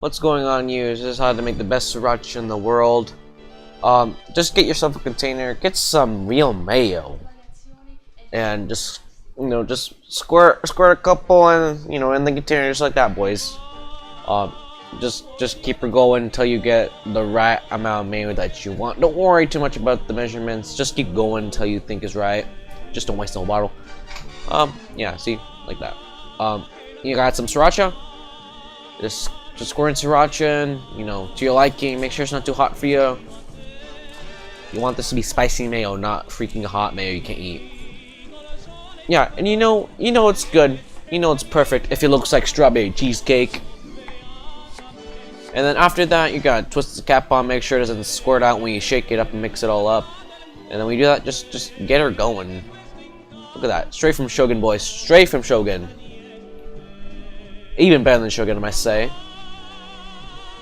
what's going on here is just how to make the best sriracha in the world. Just get yourself a container, get some real mayo, and just just squirt a couple and in the container, just like that, boys. Just keep her going until you get the right amount of mayo that you want. Don't worry too much about the measurements. Just keep going until you think is right. Just don't waste no bottle. Yeah, see, like that. You got some sriracha. Just squirt in sriracha, to your liking. Make sure it's not too hot for you. You want this to be spicy mayo, not freaking hot mayo you can't eat. Yeah, and it's good. It's perfect if it looks like strawberry cheesecake. And then after that, you gotta twist the cap on, make sure it doesn't squirt out when you shake it up and mix it all up. And then when you do that, just get her going. Look at that, straight from Shogun, boys, straight from Shogun. Even better than Shogun, I might say.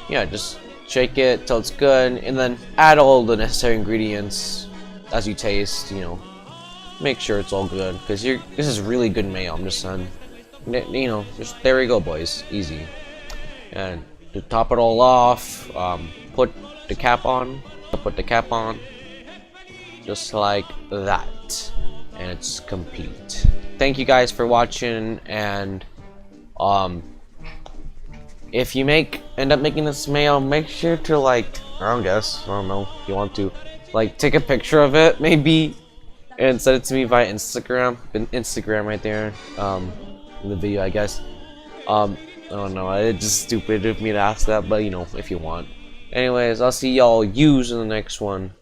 Yeah, just shake it till it's good, and then add all the necessary ingredients as you taste. Make sure it's all good, because this is really good mayo. I'm just saying, just there we go, boys, easy. And to top it all off, put the cap on, just like that, and it's complete. Thank you guys for watching, and if you end up making this mayo, make sure to I don't know if you want to take a picture of it maybe and send it to me via Instagram right there in the video, I guess. I don't know, it's just stupid of me to ask that, but if you want. Anyways, I'll see y'all in the next one.